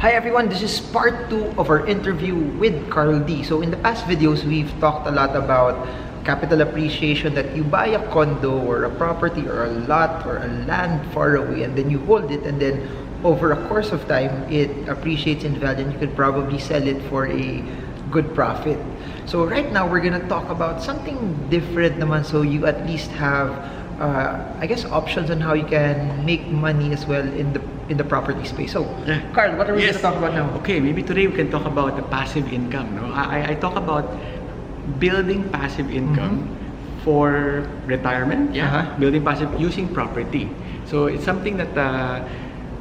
Hi everyone, this is part 2 of our interview with Carl D. So in the past videos, we've talked a lot about capital appreciation, that you buy a condo or a property or a lot or a land far away and then you hold it, and then over a course of time, it appreciates in value and you could probably sell it for a good profit. So right now, we're gonna talk about something different naman, so you at least have I guess options on how you can make money as well in the property space. So, Carl, what are we going to talk about now? Okay, maybe today we can talk about the passive income. No, I talk about building passive income for retirement. Building passive using property. So it's something that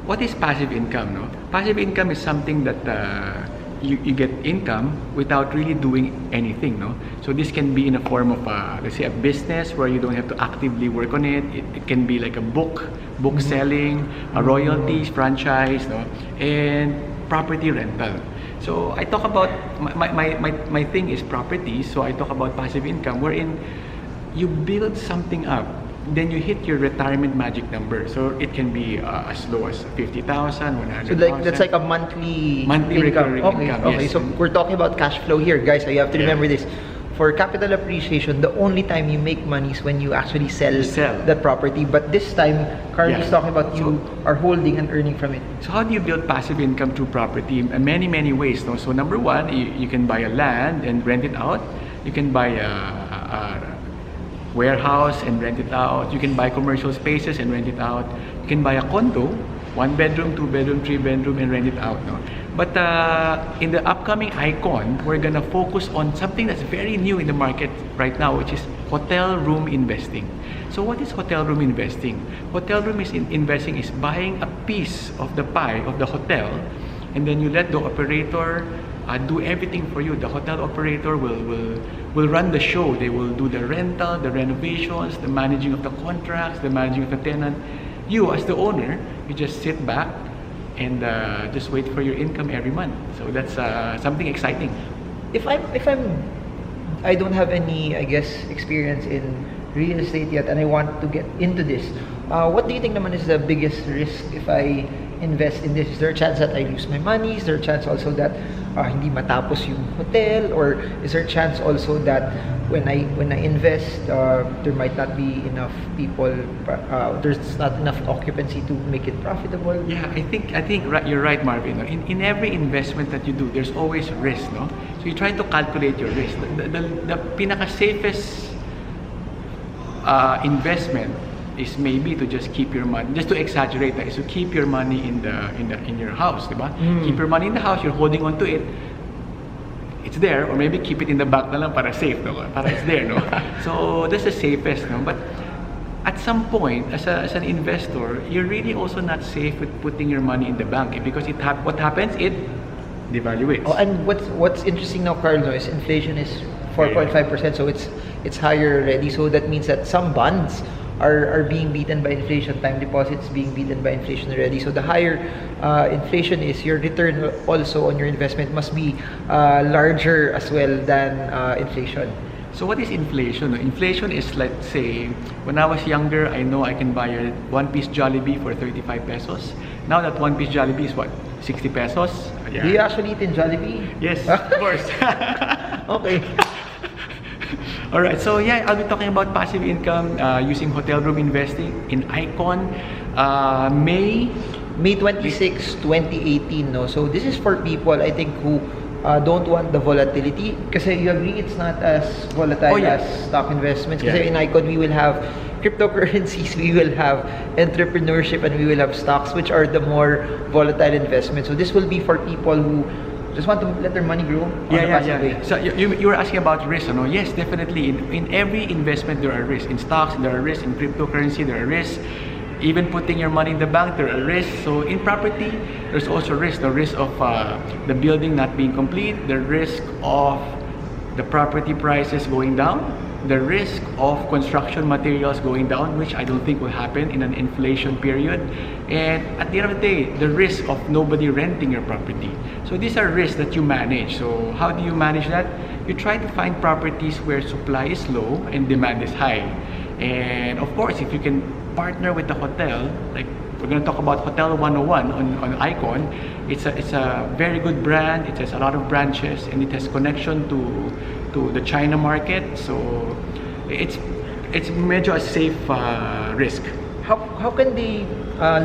what is passive income? No, passive income is something that you get income without really doing anything, no? So this can be in a form of let's say a business where you don't have to actively work on it. It can be like a book selling, a royalties, franchise, no? And property rental. So I talk about my thing is property, so I talk about passive income wherein you build something up, then you hit your retirement magic number. So it can be as low as 50,000, 100,000. So like that's like a monthly recurring income. Okay, yes. So we're talking about cash flow here, guys. So you have to remember this. For capital appreciation, the only time you make money is when you actually sell that property. But this time, Carl is talking about you are holding and earning from it. So how do you build passive income through property? Many ways. No? So number one, you can buy a land and rent it out. You can buy a warehouse and rent it out. You can buy commercial spaces and rent it out. You can buy a condo, 1 bedroom, 2 bedroom, 3 bedroom, and rent it out. No? But in the upcoming Icon, we're gonna focus on something that's very new in the market right now, which is hotel room investing. So what is hotel room investing? Hotel room investing is buying a piece of the pie of the hotel, and then you let the operator do everything for you. The hotel operator will run the show. They will do the rental, the renovations, the managing of the contracts, the managing of the tenant. You, as the owner, you just sit back and just wait for your income every month. So that's something exciting. I don't have any, I guess, experience in real estate yet, and I want to get into this. What do you think naman is the biggest risk if I invest in this? Is there a chance that I lose my money? Is there a chance also that hindi matapos yung hotel? Or is there a chance also that when I invest, there might not be enough people, there's not enough occupancy to make it profitable? Yeah, I think you're right, Marvin. In every investment that you do, there's always risk, no? So you try to calculate your risk. The pinaka-safest investment is maybe to just keep your money, just to exaggerate that, is to keep your money in your house, diba? Keep your money in the house, you're holding on to it. It's there, or maybe keep it in the bank na lang para safe, no? Para it's there, no? So that's the safest, no? But at some point, as an investor, you're really also not safe with putting your money in the bank, because what happens, it devaluates. Oh, and what's interesting now, Carl, is inflation is 4.5%, so it's higher already. So that means that some bonds are being beaten by inflation, time deposits being beaten by inflation already. So the higher inflation is, your return also on your investment must be larger as well than inflation. So what is inflation? Inflation is, let's say, when I was younger, I know I can buy a one-piece Jollibee for 35 pesos. Now that one-piece Jollibee is what? 60 pesos? Yeah. Do you actually eat in Jollibee? Yes, of course. Okay. Alright, so yeah, I'll be talking about passive income using hotel room investing in Icon May 26, 2018. No? So this is for people, I think, who don't want the volatility. Kasi you agree it's not as volatile as stock investments. Kasi in Icon, we will have cryptocurrencies, we will have entrepreneurship, and we will have stocks, which are the more volatile investments. So this will be for people who just want to let their money grow on a passive way. So you were asking about risk, no? Yes, definitely. In every investment, there are risks. In stocks, there are risks. In cryptocurrency, there are risks. Even putting your money in the bank, there are risks. So in property, there's also risk. The risk of the building not being complete, the risk of the property prices going down, the risk of construction materials going down, which I don't think will happen in an inflation period, and at the end of the day, the risk of nobody renting your property. So these are risks that you manage. So how do you manage that? You try to find properties where supply is low and demand is high. And of course, if you can partner with the hotel, like we're going to talk about Hotel 101 on Icon. It's a very good brand. It has a lot of branches and it has connection to the China market. So it's medyo a safe risk. How can they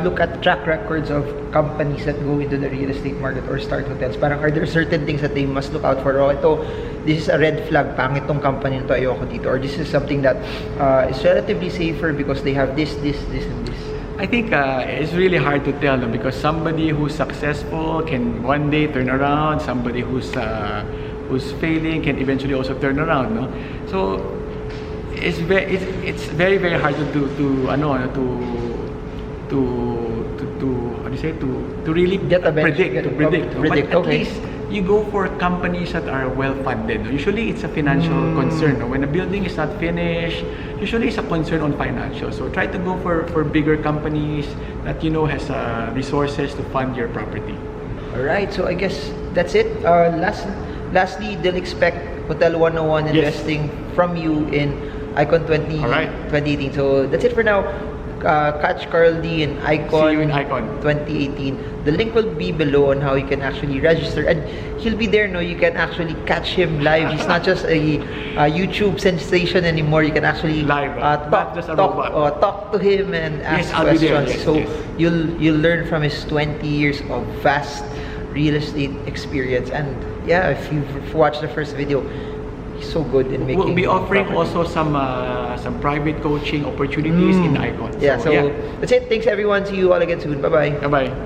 look at track records of companies that go into the real estate market or start hotels? Parang are there certain things that they must look out for? Oh, ito, this is a red flag, pangit tong company nito, ayoko dito. Or this is something that is relatively safer because they have this, and this. I think it's really hard to tell, no? Because somebody who's successful can one day turn around. Somebody who's failing can eventually also turn around. No? So it's very hard to really Get a bench, predict. to But predict, at okay. least you go for companies that are well funded. Usually it's a financial concern. When a building is not finished, usually it's a concern on financial. So try to go for bigger companies that has resources to fund your property. Alright, so I guess that's it. Lastly, they'll expect Hotel 101 Yes. investing from you in Icon 2018. So that's it for now. Catch Carl D in Icon. See you in Icon 2018. The link will be below on how you can actually register, and he'll be there. No, you can actually catch him live. He's not just a YouTube sensation anymore. You can actually Live, not just a robot. talk to him and ask Yes, I'll be there. questions. Yes, So yes. you'll learn from his 20 years of vast real estate experience. And yeah, if you've watched the first video, he's so good in making. We'll be offering properties. also some private coaching opportunities in Icon. Yeah, so that's it. Thanks everyone. See you all again soon. Bye bye. Bye bye.